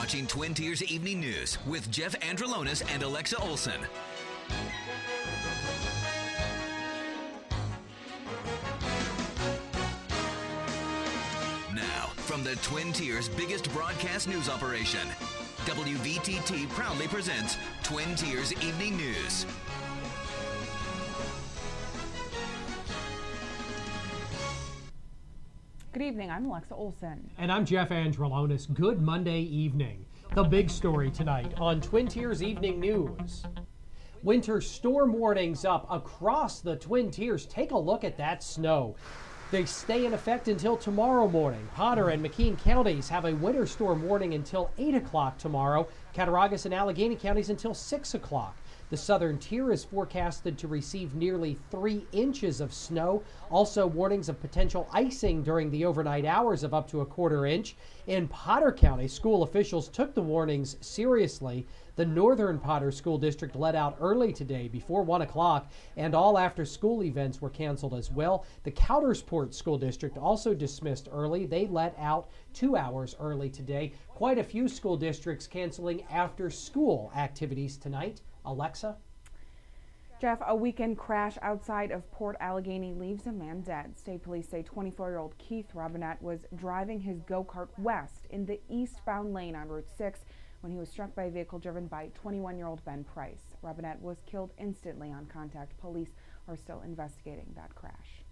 watching Twin Tiers Evening News with Jeff Androlonis and Alexa Olson. Now, from the Twin Tiers' biggest broadcast news operation, WVTT proudly presents Twin Tiers Evening News. Good evening, I'm Alexa Olson. And I'm Jeff Androlonis. Good Monday evening. The big story tonight on Twin Tiers Evening News. Winter storm warnings up across the Twin Tiers. Take a look at that snow. They stay in effect until tomorrow morning. Potter and McKean counties have a winter storm warning until 8 o'clock tomorrow. Cattaraugus and Allegheny counties until 6 o'clock. The southern tier is forecasted to receive nearly 3 inches of snow. Also, warnings of potential icing during the overnight hours of up to a quarter inch. In Potter County, school officials took the warnings seriously. The Northern Potter School District let out early today before 1 o'clock, and all after-school events were canceled as well. The Coudersport School District also dismissed early. They let out 2 hours early today. Quite a few school districts canceling after-school activities tonight. Alexa? Jeff, a weekend crash outside of Port Allegheny leaves a man dead. State police say 24-year-old Keith Robinette was driving his go-kart west in the eastbound lane on Route 6 when he was struck by a vehicle driven by 21-year-old Ben Price. Robinette was killed instantly on contact. Police are still investigating that crash.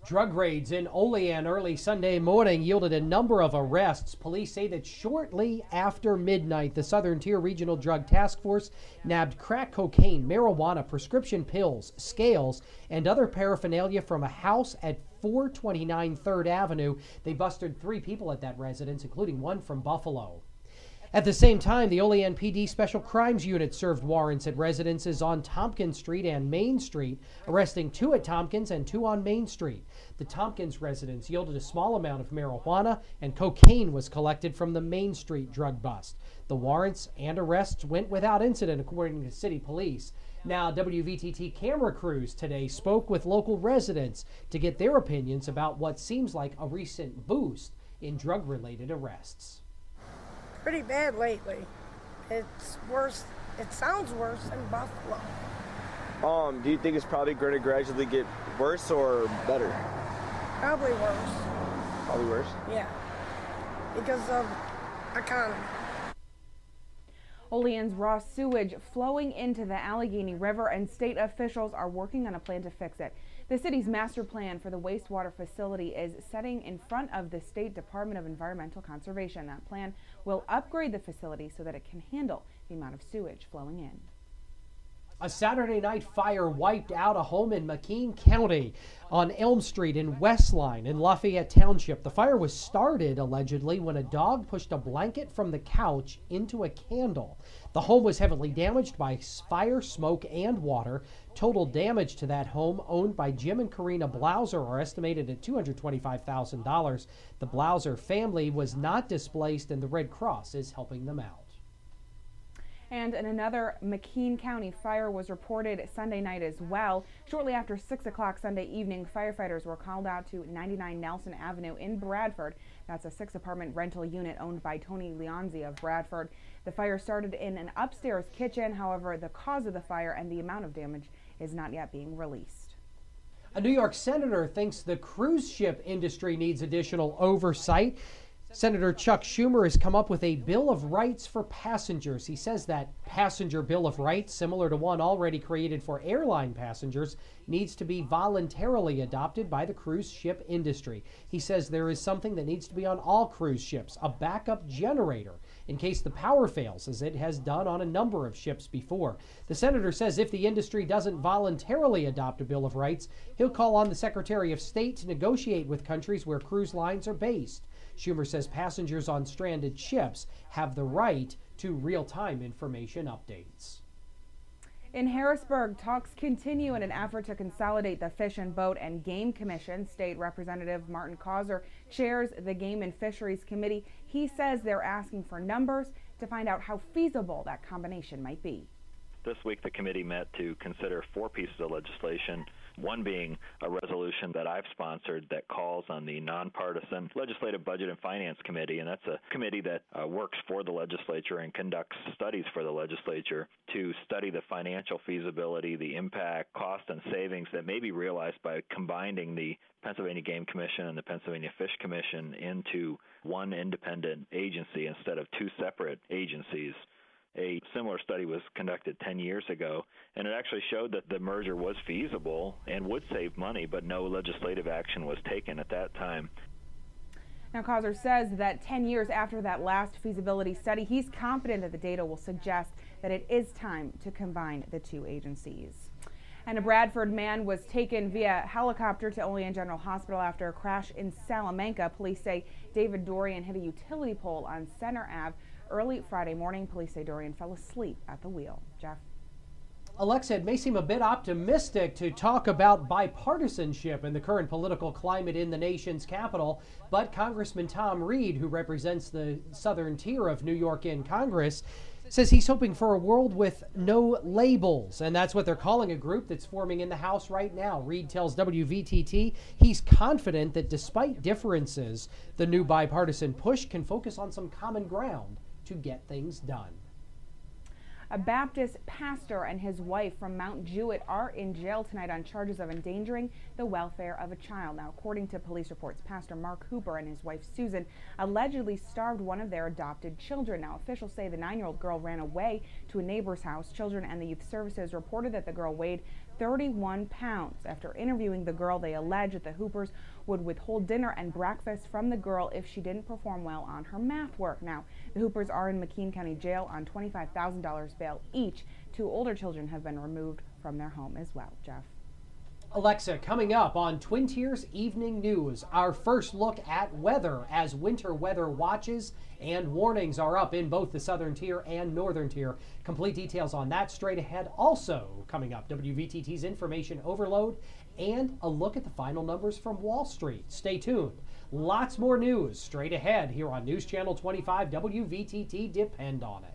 Drug raids in Olean early Sunday morning yielded a number of arrests. Police say that shortly after midnight, the Southern Tier Regional Drug Task Force nabbed crack cocaine, marijuana, prescription pills, scales, and other paraphernalia from a house at 429 3rd Avenue. They busted 3 people at that residence, including one from Buffalo. At the same time, the Olean PD Special Crimes Unit served warrants at residences on Tompkins Street and Main Street, arresting 2 at Tompkins and 2 on Main Street. The Tompkins residence yielded a small amount of marijuana, and cocaine was collected from the Main Street drug bust. The warrants and arrests went without incident, according to city police. Now, WVTT camera crews today spoke with local residents to get their opinions about what seems like a recent boost in drug-related arrests. Pretty bad lately. It's worse. It sounds worse than Buffalo. Do you think it's probably going to gradually get worse or better? Probably worse. Probably worse? Yeah. Because of economy. Olean's raw sewage flowing into the Allegheny River, and state officials are working on a plan to fix it. The city's master plan for the wastewater facility is setting in front of the State Department of Environmental Conservation. That plan will upgrade the facility so that it can handle the amount of sewage flowing in. A Saturday night fire wiped out a home in McKean County on Elm Street in Westline in Lafayette Township. The fire was started, allegedly, when a dog pushed a blanket from the couch into a candle. The home was heavily damaged by fire, smoke, and water. Total damage to that home, owned by Jim and Karina Blauser, are estimated at $225,000. The Blauser family was not displaced, and the Red Cross is helping them out. And in another McKean County fire was reported Sunday night as well. Shortly after 6 o'clock Sunday evening, firefighters were called out to 99 Nelson Avenue in Bradford. That's a 6-apartment rental unit owned by Tony Leonzi of Bradford. The fire started in an upstairs kitchen. However, the cause of the fire and the amount of damage is not yet being released. A New York senator thinks the cruise ship industry needs additional oversight. Senator Chuck Schumer has come up with a Bill of Rights for passengers. He says that passenger Bill of Rights, similar to one already created for airline passengers, needs to be voluntarily adopted by the cruise ship industry. He says there is something that needs to be on all cruise ships, a backup generator, in case the power fails, as it has done on a number of ships before. The senator says if the industry doesn't voluntarily adopt a Bill of Rights, he'll call on the Secretary of State to negotiate with countries where cruise lines are based. Schumer says passengers on stranded ships have the right to real-time information updates. In Harrisburg, talks continue in an effort to consolidate the Fish and Boat and Game Commission. State Representative Martin Causer chairs the Game and Fisheries Committee. He says they're asking for numbers to find out how feasible that combination might be. This week, the committee met to consider 4 pieces of legislation One being a resolution that I've sponsored that calls on the nonpartisan Legislative Budget and Finance Committee, and that's a committee that works for the legislature and conducts studies for the legislature to study the financial feasibility, the impact, cost, and savings that may be realized by combining the Pennsylvania Game Commission and the Pennsylvania Fish Commission into one independent agency instead of two separate agencies. A similar study was conducted 10 years ago, and it actually showed that the merger was feasible and would save money, but no legislative action was taken at that time. Now, Causer says that 10 years after that last feasibility study, he's confident that the data will suggest that it is time to combine the two agencies. And a Bradford man was taken via helicopter to Olean General Hospital after a crash in Salamanca. Police say David Dorian hit a utility pole on Center Ave early Friday morning. Police say Dorian fell asleep at the wheel. Jeff? Alexa, it may seem a bit optimistic to talk about bipartisanship in the current political climate in the nation's capital, but Congressman Tom Reed, who represents the southern tier of New York in Congress, says he's hoping for a world with no labels, and that's what they're calling a group that's forming in the House right now. Reed tells WVTT he's confident that despite differences, the new bipartisan push can focus on some common ground to get things done. A Baptist pastor and his wife from Mount Jewett are in jail tonight on charges of endangering the welfare of a child. Now, according to police reports, Pastor Mark Hooper and his wife Susan allegedly starved one of their adopted children. Now, officials say the 9-year-old girl ran away to a neighbor's house. Children and the Youth Services reported that the girl weighed 31 pounds. After interviewing the girl, they allege that the Hoopers would withhold dinner and breakfast from the girl if she didn't perform well on her math work. Now, the Hoopers are in McKean County Jail on $25,000 bail each. 2 older children have been removed from their home as well. Jeff? Alexa, coming up on Twin Tiers Evening News, our first look at weather as winter weather watches and warnings are up in both the southern tier and northern tier. Complete details on that straight ahead. Also coming up, WVTT's information overload and a look at the final numbers from Wall Street. Stay tuned. Lots more news straight ahead here on News Channel 25 WVTT. Depend on it.